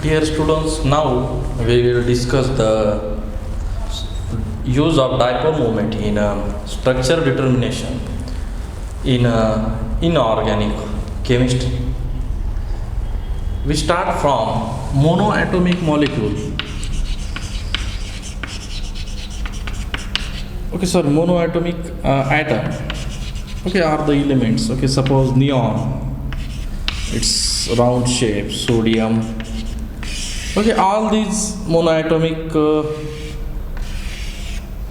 Dear students, now we will discuss the use of dipole moment in structure determination in inorganic chemistry. We start from monoatomic molecule. Okay, sorry, monoatomic atom. Okay, are the elements. Okay, suppose neon, it's round shape, sodium. Okay, all these monoatomic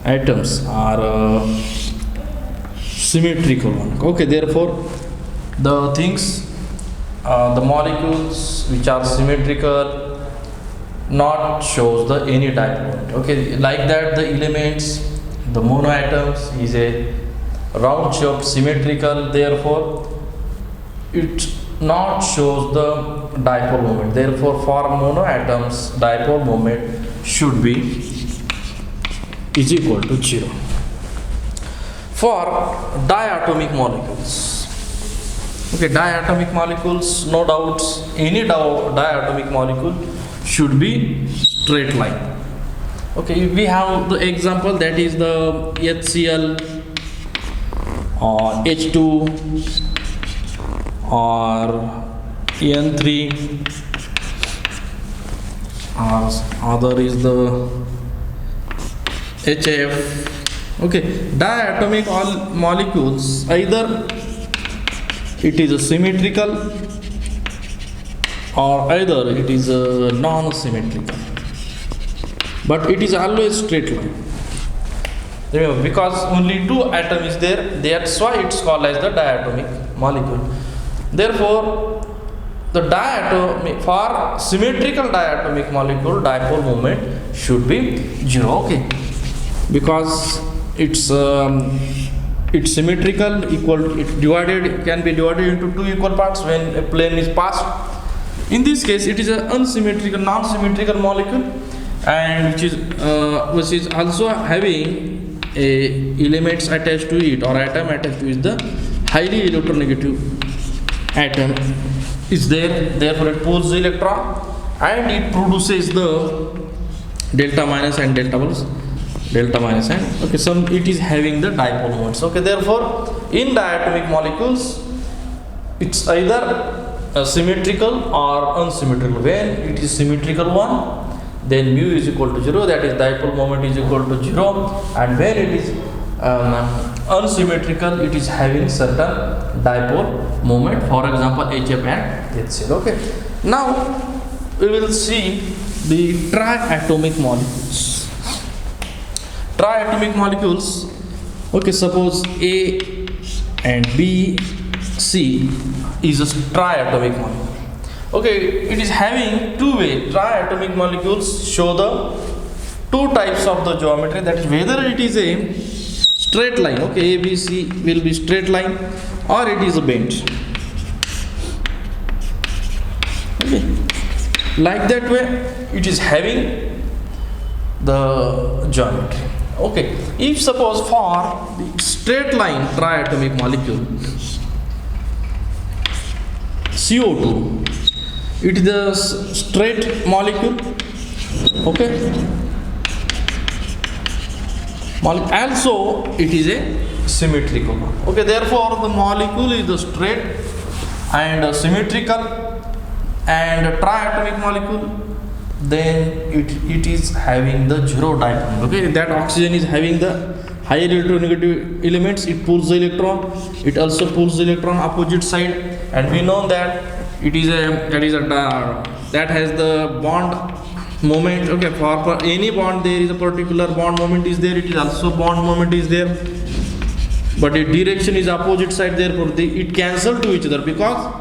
atoms are symmetrical one. Okay, therefore the things, the molecules which are symmetrical not shows the any dipole. Okay, like that the elements, the monoatoms is a round shape symmetrical, therefore it not shows the dipole moment. Therefore for monoatoms dipole moment should be is equal to 0. For diatomic molecules, okay, diatomic molecules, no doubts, any diatomic molecule should be straight line. Okay, we have the example, that is the HCl or H2 or N3, or other is the HF. Okay, diatomic all molecules, either it is a symmetrical or either it is a non-symmetrical, but it is always straight line. Remember, because only two atom is there, that's why it's called as the diatomic molecule. Therefore the diatomic, for symmetrical diatomic molecule dipole moment should be 0. Okay, because it's symmetrical, equal, it divided, can be divided into two equal parts when a plane is passed. In this case it is an unsymmetrical, non-symmetrical molecule, and which is also having a elements attached to it or atom attached to it. The highly electronegative atom is there, therefore it pulls the electron and it produces the delta minus and delta plus, delta minus and okay, some it is having the dipole moments. Okay, therefore in diatomic molecules it's either symmetrical or unsymmetrical. When it is symmetrical one, then mu is equal to 0, that is dipole moment is equal to 0, and when it is unsymmetrical, it is having certain dipole moment, for example HF and HCl. Okay, now we will see the triatomic molecules. Triatomic molecules, okay, suppose A and B, C is a triatomic molecule. Okay, it is having two-way. Triatomic molecules show the two types of the geometry, that is whether it is a straight line, okay, A, B, C will be straight line, or it is a bend. Okay, like that way it is having the geometry. Okay, if suppose for the straight line triatomic molecule CO2, it is the straight molecule. Okay, also it is a symmetrical one. Okay, therefore the molecule is the straight and symmetrical and triatomic molecule, then it is having the 0 dipole. Okay, that oxygen is having the high electronegative elements, it pulls the electron, it also pulls the electron opposite side, and we know that it is that has the bond moment. Okay, for any bond there is a particular bond moment is there, it is also bond moment is there, but its direction is opposite side, therefore it cancel to each other, because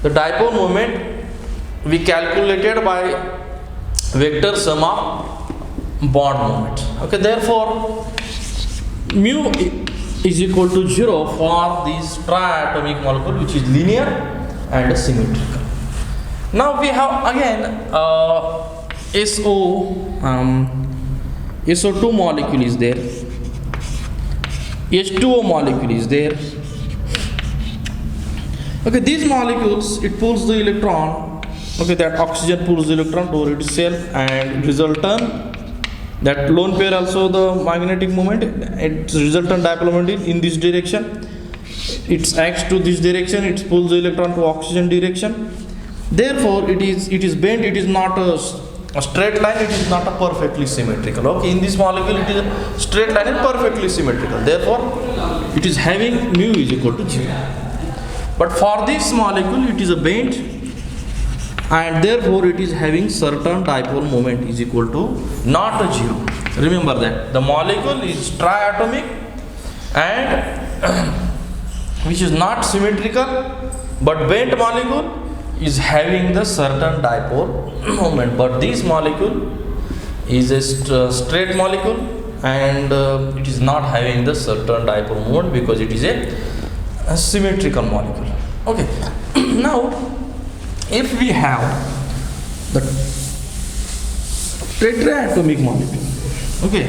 the dipole moment we calculated by vector sum of bond moment. Okay, therefore mu is equal to 0 for this triatomic molecule, which is linear and symmetrical. Now we have again SO2 molecule is there, H2O molecule is there. Okay, these molecules, it pulls the electron Okay, that oxygen pulls the electron toward itself and resultant that lone pair also the magnetic moment, it resultant dipole moment in this direction, it acts to this direction, it pulls the electron to oxygen direction. Therefore it is bent, it is not a straight line, it is not a perfectly symmetrical. Okay, in this molecule it is a straight line and perfectly symmetrical, therefore it is having mu is equal to 0. But for this molecule it is a bent and therefore it is having certain dipole moment is equal to not a 0. Remember that the molecule is triatomic and which is not symmetrical, but bent molecule is having the certain dipole moment. But this molecule is a straight molecule and it is not having the certain dipole moment because it is a symmetrical molecule. Okay, now if we have the tetraatomic molecule, okay,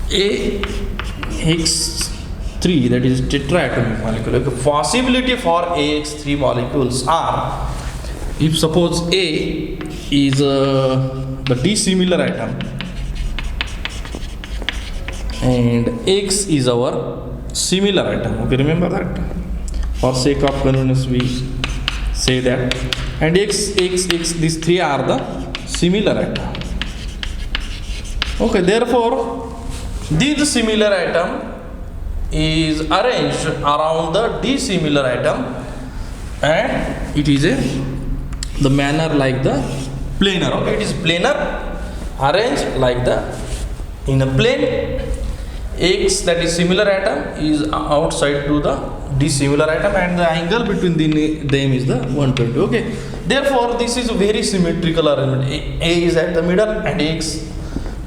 AX3, that is tetraatomic molecule. Okay, possibility for AX3 molecules are, if suppose A is the dissimilar atom and X is our similar atom. Okay, remember that. For sake of convenience, we say that. And X, these three are the similar atom. Okay, therefore, this similar atom is arranged around the dissimilar atom, and it is the manner like the planar. Okay, it is planar, arranged like the in a plane. X, that is similar atom, is outside to the dissimilar atom, and the angle between them is the 120. Okay, therefore this is a very symmetrical arrangement. A is at the middle and X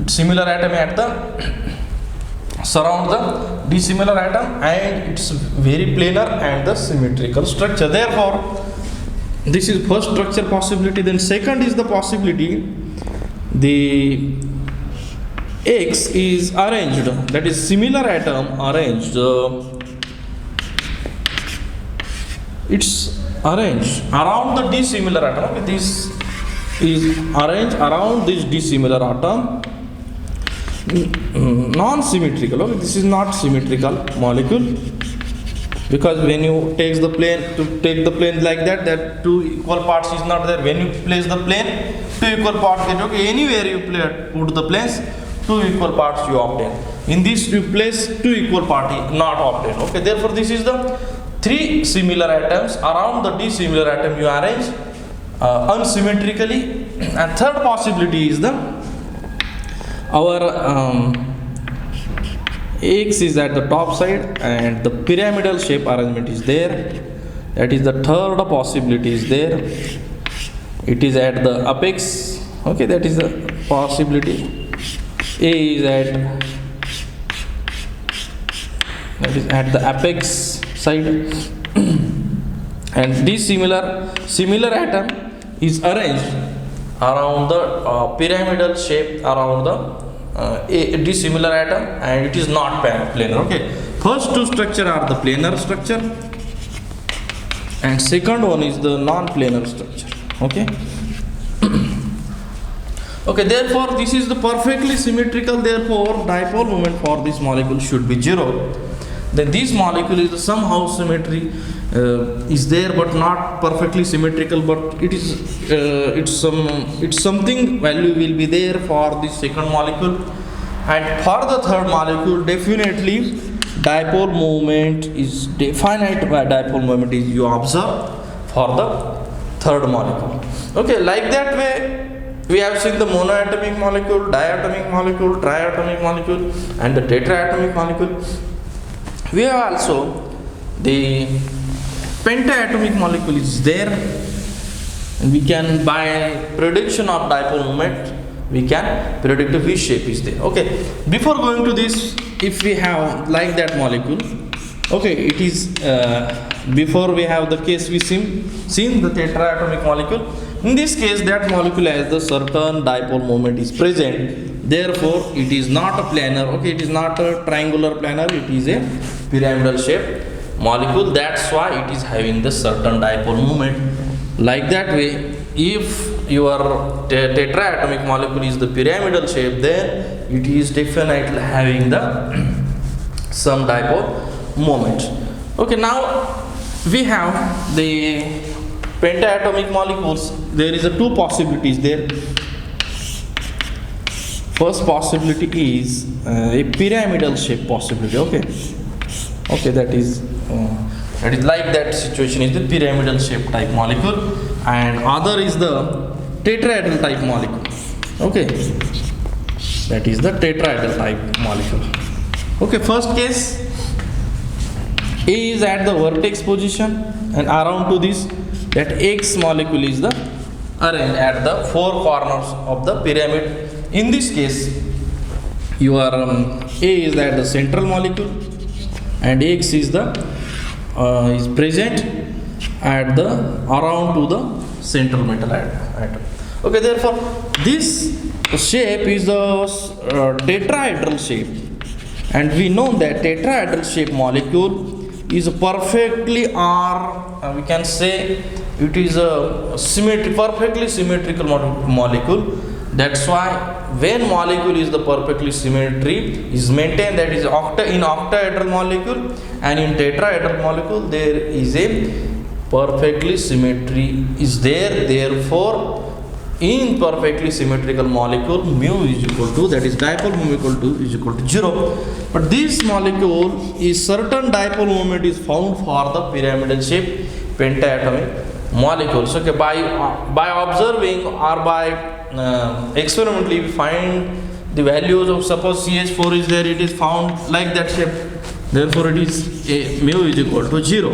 similar atom at the surround the dissimilar atom, and it's very planar and the symmetrical structure. Therefore this is first structure possibility. Then second is the possibility the X is arranged, that is similar atom arranged, it's arranged around the dissimilar atom. Okay, this is arranged around this dissimilar atom, non-symmetrical. Okay, this is not symmetrical molecule, because when you take the plane like that two equal parts is not there. When you place the plane, two equal parts get. Okay, anywhere you put the planes, two equal parts you obtain. In this you place two equal parts not obtain. Okay, therefore this is the three similar atoms around the dissimilar atom you arrange unsymmetrically. And third possibility is our X is at the top side and the pyramidal shape arrangement is there. That is the third possibility is there. It is at the apex. Okay, that is the possibility. A is at the apex side and this similar atom is arranged around the pyramidal shape around the dissimilar atom, and it is not planar. Okay, first two structure are the planar structure and second one is the non-planar structure. Okay. Okay, therefore this is the perfectly symmetrical, therefore dipole moment for this molecule should be 0. Then this molecule is somehow symmetry is there but not perfectly symmetrical, but it is it's something value will be there for this second molecule, and for the third molecule definitely dipole moment is definite by dipole moment is you observe for the third molecule. Okay, like that way we have seen the monoatomic molecule, diatomic molecule, triatomic molecule, and the tetraatomic molecule. We have also the pentaatomic molecule is there, and we can by prediction of dipole moment we can predict the V shape is there. Okay, before going to this, if we have like that molecule, okay, it is before we have the case we seen the tetraatomic molecule. In this case, that molecule has the certain dipole moment is present. Therefore, it is not a planar. Okay, it is not a triangular planar. It is a pyramidal shape molecule. That's why it is having the certain dipole moment. Like that way, if your tetraatomic molecule is the pyramidal shape, then it is definitely having the some dipole moment. Okay, now we have the pentaatomic molecules. There is a two possibilities there. First possibility is a pyramidal shape possibility. Okay, that is like that situation is the pyramidal shape type molecule, and other is the tetrahedral type molecule. Okay, that is the tetrahedral type molecule. Okay, first case, A is at the vertex position, and around to this, that X molecule is the arranged at the four corners of the pyramid. In this case, your A is at the central molecule, and X is the is present at the around to the central metal atom. Okay, therefore this shape is the tetrahedral shape, and we know that tetrahedral shape molecule is perfectly, or we can say it is a perfectly symmetrical molecule. That's why when molecule is the perfectly symmetry is maintained, that is in octahedral molecule, and in tetrahedral molecule there is a perfectly symmetry is there. Therefore, in perfectly symmetrical molecule, mu is equal to, that is dipole moment is equal to 0. But this molecule is certain dipole moment is found for the pyramidal shape pentaatomic molecules. Okay, by observing or by experimentally we find the values of, suppose CH4 is there, it is found like that shape, therefore it is mu is equal to 0.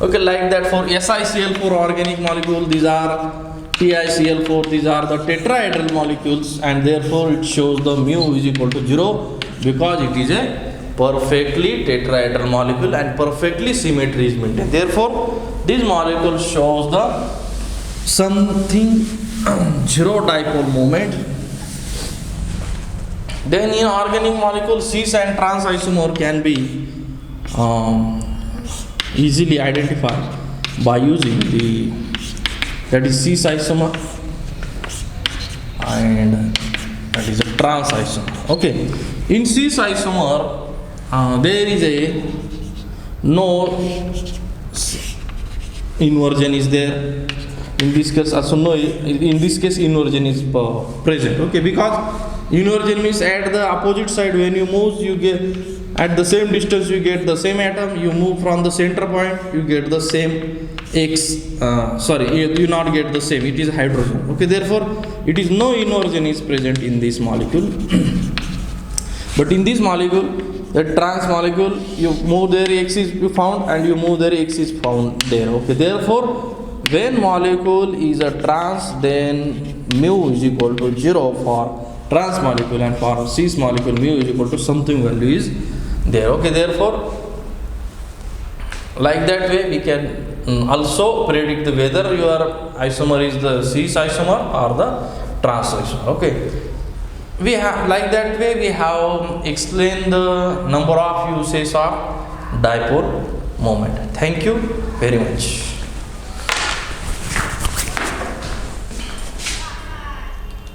Okay, like that for SiCl4 organic molecule, these are TiCl4, these are the tetrahedral molecules, and therefore it shows the mu is equal to 0 because it is a perfectly tetrahedral molecule and perfectly symmetry is maintained. Therefore, this molecule shows the something zero dipole moment. Then in organic molecule, cis and trans isomer can be easily identified by using the, that is cis isomer and that is a trans isomer. Okay, in cis isomer there is a no inversion is there. In this case also no, in this case inversion is present. Okay, because inversion means at the opposite side when you move, you get at the same distance, you get the same atom. You move from the center point, you get the same X. You not get the same, it is hydrogen. Okay, therefore it is no inversion is present in this molecule. But in this molecule, the trans molecule, you move there, X is found, and you move there, X is found there. Okay, therefore when molecule is a trans, then mu is equal to 0 for trans molecule, and for cis molecule mu is equal to something value is there. Okay, therefore like that way we can also predict whether your isomer is the cis isomer or the trans isomer. Okay, we have, like that way we have explained the number of uses of dipole moment. Thank you very much.